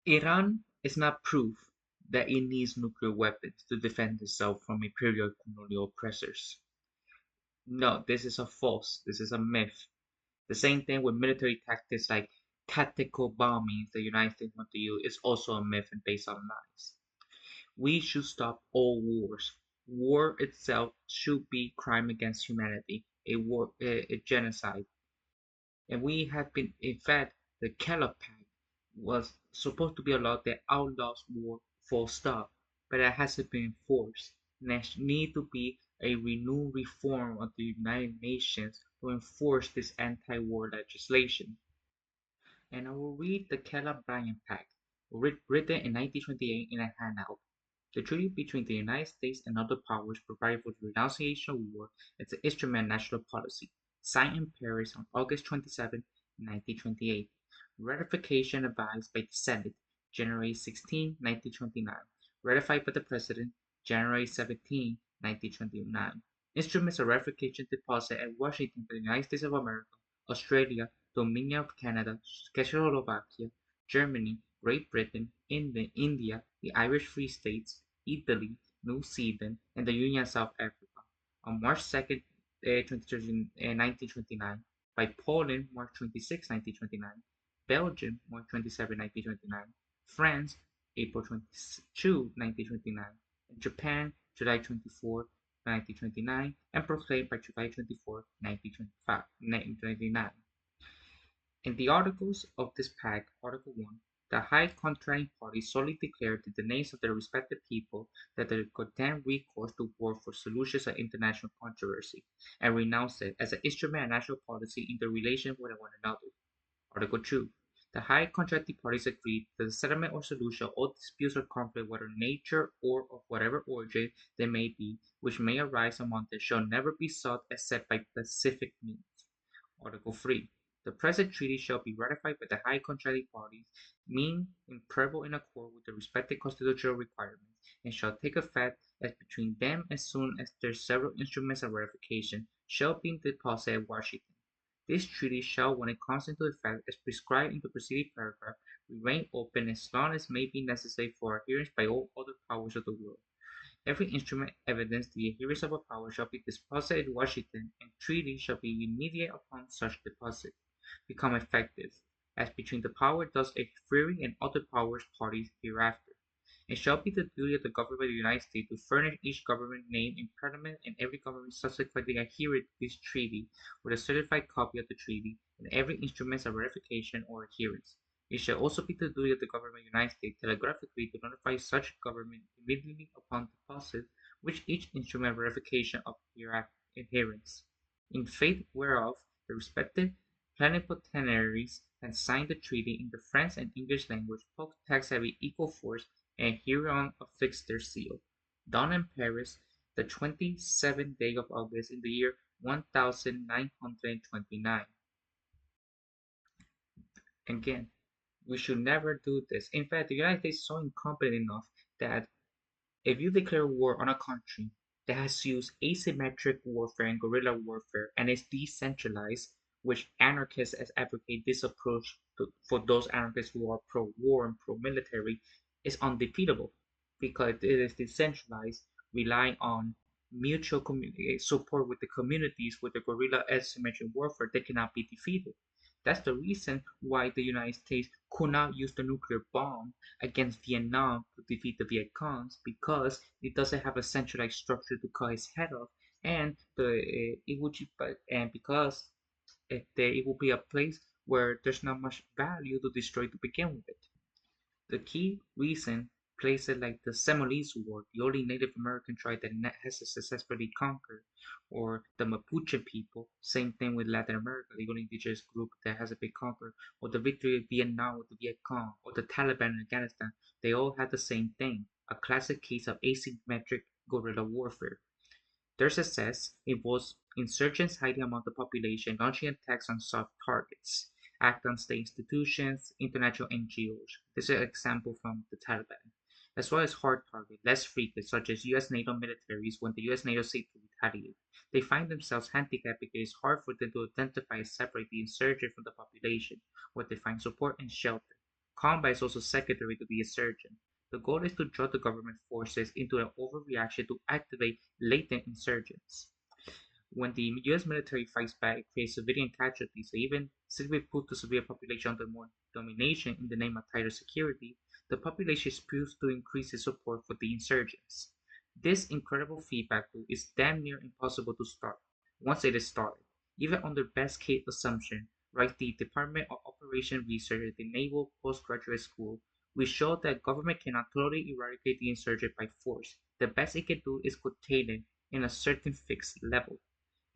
Iran is not proof that it needs nuclear weapons to defend itself from imperial colonial oppressors. No, this is a false, this is a myth. The same thing with military tactics like tactical bombings the United States want to use is also a myth and based on lies. We should stop all wars. War itself should be crime against humanity, a genocide. And we have been, in fact, the Caliphate was supposed to be a law that outlaws war full stop, but it hasn't been enforced. And there need to be a renewed reform of the United Nations to enforce this anti-war legislation. And I will read the Kellogg-Briand Pact, written in 1928 in a handout. The treaty between the United States and other powers provided for the renunciation of war as an instrument of national policy, signed in Paris on August 27, 1928. Ratification advised by the Senate, January 16, 1929. Ratified by the President, January 17, 1929. Instruments of ratification deposited at Washington for the United States of America, Australia, Dominion of Canada, Czechoslovakia, Germany, Great Britain, India, the Irish Free States, Italy, New Zealand, and the Union of South Africa. On March 2nd, 1929, by Poland, March 26, 1929, Belgium, March 27, 1929, France, April 22, 1929, and Japan, July 24, 1929, and proclaimed by July 24, 1929. In the Articles of this Pact, Article 1, the high contracting parties solely declared in the names of their respective people that they could then recourse to war for solutions of international controversy, and renounced it as an instrument of national policy in their relations with one another. Article 2. The high contracting parties agreed that the settlement or solution of all disputes or conflict, whether nature or of whatever origin they may be, which may arise among them, shall never be sought except by pacific means. Article 3. The present treaty shall be ratified by the high contracting parties, being imperable in accord with the respective constitutional requirements, and shall take effect as between them as soon as their several instruments of ratification shall be deposited at Washington. This treaty shall, when it comes into effect as prescribed in the preceding paragraph, remain open as long as may be necessary for adherence by all other powers of the world. Every instrument evidence the adherence of a power shall be deposited in Washington, and treaty shall be immediate upon such deposit become effective, as between the power thus adhering and other powers parties hereafter. It shall be the duty of the government of the United States to furnish each government named in Parliament and every government subsequently adhering to this treaty with a certified copy of the treaty and every instrument of ratification or adherence. It shall also be the duty of the government of the United States telegraphically to notify such government immediately upon deposit which each instrument of ratification of adherence, in faith whereof the respective plenipotentiaries had signed the treaty in the French and English language, both texts having equal force, and hereon affixed their seal. Done in Paris, the 27th day of August in the year 1929. Again, we should never do this. In fact, the United States is so incompetent enough that if you declare war on a country that has used asymmetric warfare and guerrilla warfare and is decentralized, which anarchists advocate this approach for those anarchists who are pro-war and pro-military, is undefeatable because it is decentralized, relying on mutual support with the communities with the guerrilla asymmetric warfare that cannot be defeated. That's the reason why the United States could not use the nuclear bomb against Vietnam to defeat the Viet Congs because it doesn't have a centralized structure to cut its head off, and because it will be a place where there's not much value to destroy to begin with. The key reason places like the Seminoles War, the only Native American tribe that has successfully conquered, or the Mapuche people, same thing with Latin America, the only indigenous group that hasn't been conquered, or the victory of Vietnam with the Viet Cong, or the Taliban in Afghanistan, they all had the same thing, a classic case of asymmetric guerrilla warfare. Their success involves insurgents hiding among the population, launching attacks on soft targets, act on state institutions, international NGOs. This is an example from the Taliban. As well as hard targets, less frequent, such as US NATO militaries when the US NATO seeks to retaliate. They find themselves handicapped because it's hard for them to identify and separate the insurgent from the population, where they find support and shelter. Combat is also secondary to the insurgent. The goal is to draw the government forces into an overreaction to activate latent insurgents. When the US military fights back, it creates civilian casualties, or even simply put the civilian population under more domination in the name of tighter security, the population is pushed to increase its support for the insurgents. This incredible feedback loop is damn near impossible to start once it is started. Even under best case assumption, like the Department of Operation Research at the Naval Postgraduate School, we showed that government cannot totally eradicate the insurgent by force. The best it can do is contain it in a certain fixed level.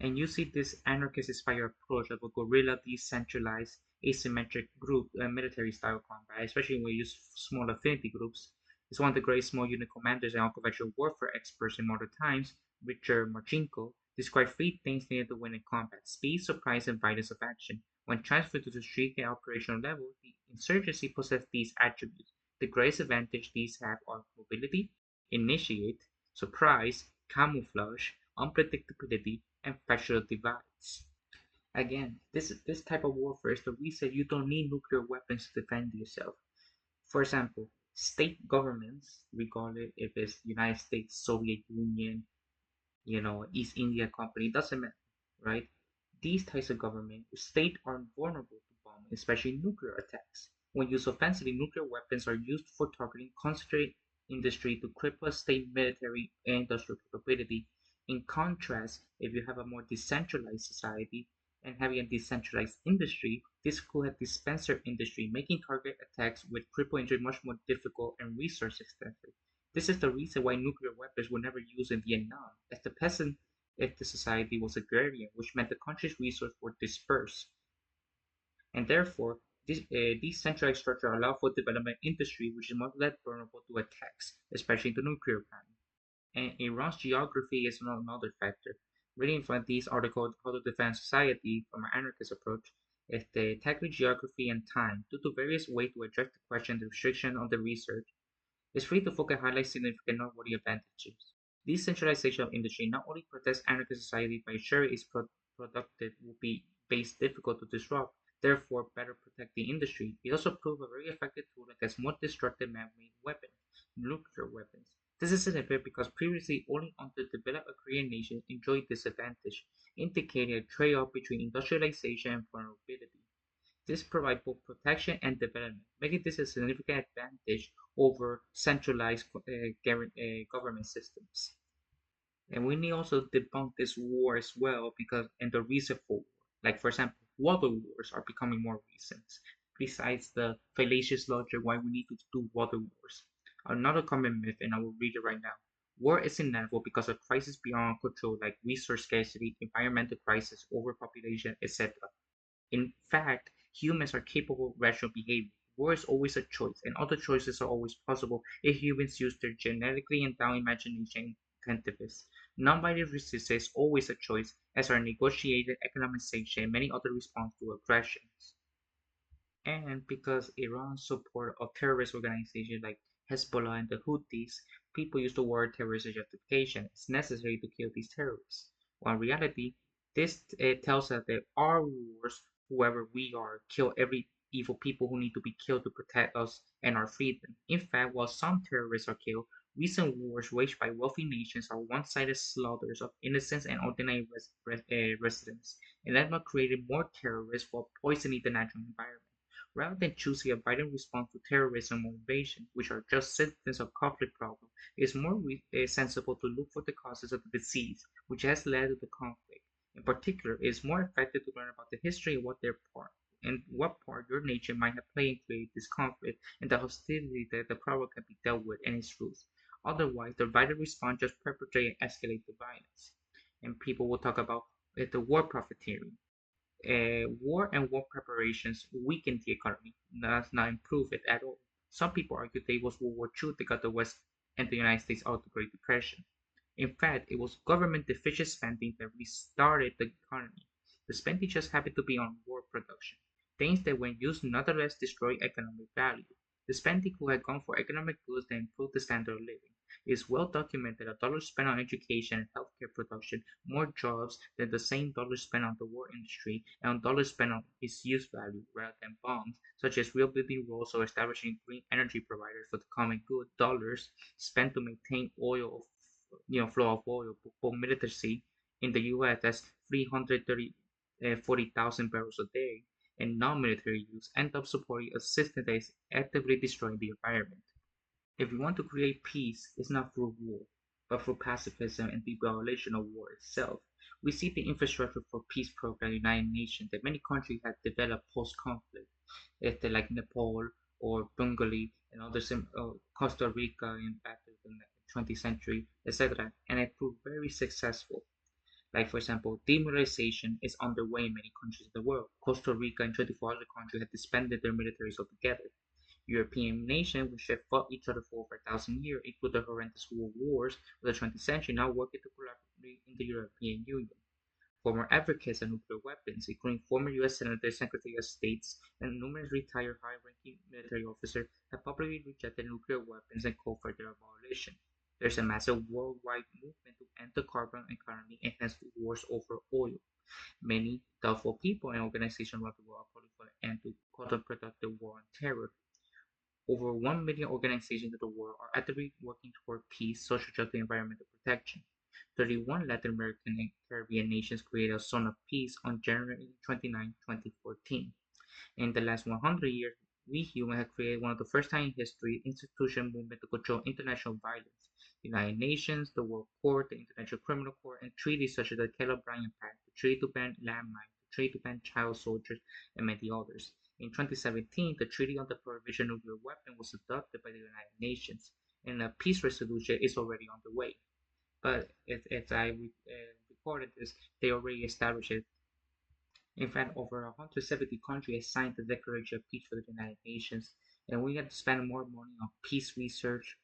And you see this anarchist-inspired approach of a guerrilla, decentralized, asymmetric group military-style combat, especially when you use small affinity groups. It's one of the great small unit commanders and unconventional warfare experts in modern times, Richard Marchenko, described three things needed to win in combat: speed, surprise, and violence of action. When transferred to the street and operational level, the insurgency possesses these attributes. The greatest advantage these have are mobility, initiate, surprise, camouflage, unpredictability, and factual divides. Again, this type of warfare is the reason you don't need nuclear weapons to defend yourself. For example, state governments, regardless if it's United States, Soviet Union, East India Company, doesn't matter, right? These types of government state are vulnerable to bombing, especially nuclear attacks. When used offensively, nuclear weapons are used for targeting concentrated industry to cripple a state military and industrial capability. In contrast, if you have a more decentralized society and having a decentralized industry, this could have dispenser industry, making target attacks with cripple injury much more difficult and resource expensive. This is the reason why nuclear weapons were never used in Vietnam, as the peasant if the society was agrarian, which meant the country's resources were dispersed, and therefore this decentralized structure allowed for development industry, which is much less vulnerable to attacks, especially the nuclear plant. And Iran's geography is another factor. Reading from this article, How to Defend Society from an Anarchist Approach, is the tackling geography and time due to various ways to address the question the restriction on the research is free to focus highlight significant noteworthy advantages. Decentralization of industry not only protects anarchist society by ensuring its productive will be base difficult to disrupt, therefore better protect the industry. It also proved a very effective tool against more destructive man-made weapons, nuclear weapons. This is significant because previously only underdeveloped Korean nations enjoyed this advantage, indicating a trade-off between industrialization and vulnerability. This provides both protection and development, making this a significant advantage over centralized government systems. And we need also debunk this war as well because and the reason for war. Like for example, water wars are becoming more recent. Besides the fallacious logic why we need to do water wars. Another common myth, and I will read it right now. War is inevitable because of crises beyond control like resource scarcity, environmental crisis, overpopulation, etc. In fact, humans are capable of rational behavior. War is always a choice, and other choices are always possible if humans use their genetically endowed imagination and creativeness. Non-binary resistance is always a choice, as are negotiated economization and many other responses to aggressions. And because Iran's support of terrorist organizations like Hezbollah and the Houthis, people use the word terrorist as justification. It's necessary to kill these terrorists. While in reality, this tells us that our wars, whoever we are, kill every evil people who need to be killed to protect us and our freedom. In fact, while some terrorists are killed, recent wars waged by wealthy nations are one-sided slaughters of innocents and ordinary residents, and that not creating more terrorists while poisoning the natural environment. Rather than choosing a violent response to terrorism or invasion, which are just symptoms of conflict problem, it is more sensible to look for the causes of the disease, which has led to the conflict. In particular, it is more effective to learn about the history and what part your nature might have played in creating this conflict, and the hostility that the problem can be dealt with and its roots. Otherwise, the violent response just perpetrate and escalate the violence. And people will talk about the war profiteering. War and war preparations weakened the economy, does not improve it at all. Some people argue that it was World War II that got the West and the United States out of the Great Depression. In fact, it was government deficient spending that restarted the economy. The spending just happened to be on war production, things that when used nonetheless destroy economic value. The spending could have gone for economic goods that improve the standard of living. It's well documented that dollars spent on education and healthcare production more jobs than the same dollars spent on the war industry and on dollars spent on its use value rather than bonds, such as rebuilding roads or establishing green energy providers for the common good. Dollars spent to maintain flow of oil for military in the U.S. that's 340,000 barrels a day, and non-military use end up supporting a system that is actively destroying the environment. If we want to create peace, it's not through war, but through pacifism and the violation of war itself. We see the infrastructure for peace program in the United Nations that many countries have developed post-conflict, like Nepal or Bengali and Costa Rica in back in the 20th century, etc., and it proved very successful. Like, for example, demilitarization is underway in many countries in the world. Costa Rica and 24 other countries have disbanded their militaries altogether. European nations, which have fought each other for over 1,000 years, including the horrendous world wars of the 20th century, now working to collaborate in the European Union. Former advocates of nuclear weapons, including former U.S. Senator, Secretary of State, and numerous retired high-ranking military officers, have publicly rejected nuclear weapons and called for their abolition. There's a massive worldwide movement to end the carbon economy and hence wars over oil. Many thoughtful people and organizations around the world are calling for an end to counterproductive war on terror. Over 1 million organizations in the world are actively working toward peace, social justice, and environmental protection. 31 Latin American and Caribbean nations created a Zone of Peace on January 29, 2014. In the last 100 years, we humans have created one of the first time in history institutional movement to control international violence. The United Nations, the World Court, the International Criminal Court, and treaties such as the Kellogg-Briand Pact, the Treaty to ban landmines, the Treaty to ban child soldiers, and many others. In 2017, the Treaty on the Prohibition of Nuclear Weapons was adopted by the United Nations, and a peace resolution is already on the way. But as I recorded this, they already established it. In fact, over 170 countries have signed the Declaration of Peace for the United Nations, and we have to spend more money on peace research,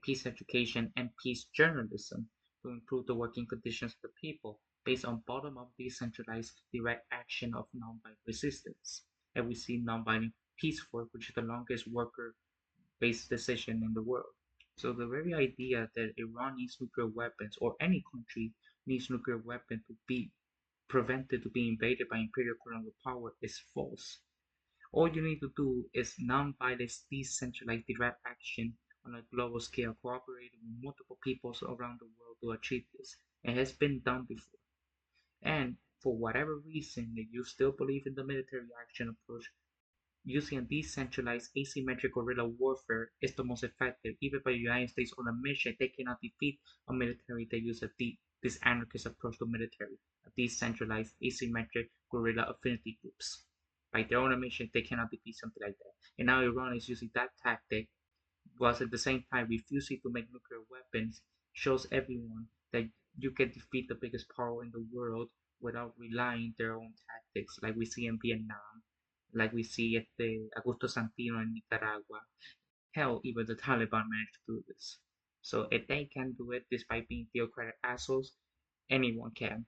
peace education, and peace journalism to improve the working conditions of the people based on bottom-up decentralized direct action of nonviolent resistance. And we see nonviolent peace work, which is the longest worker-based decision in the world. So the very idea that Iran needs nuclear weapons or any country needs nuclear weapons to be prevented to be invaded by imperial colonial power is false. All you need to do is non-violent decentralized direct action on a global scale, cooperating with multiple peoples around the world to achieve this. It has been done before. And for whatever reason that you still believe in the military action approach, using a decentralized asymmetric guerrilla warfare is the most effective. Even by the United States on a mission, they cannot defeat a military that uses this anarchist approach to military, a decentralized asymmetric guerrilla affinity groups. By their own admission, they cannot defeat something like that. And now Iran is using that tactic, whilst at the same time refusing to make nuclear weapons, shows everyone that you can defeat the biggest power in the world without relying their own tactics, like we see in Vietnam, like we see at the Augusto Santino in Nicaragua. Hell, even the Taliban managed to do this. So if they can do it despite being theocratic assholes, anyone can.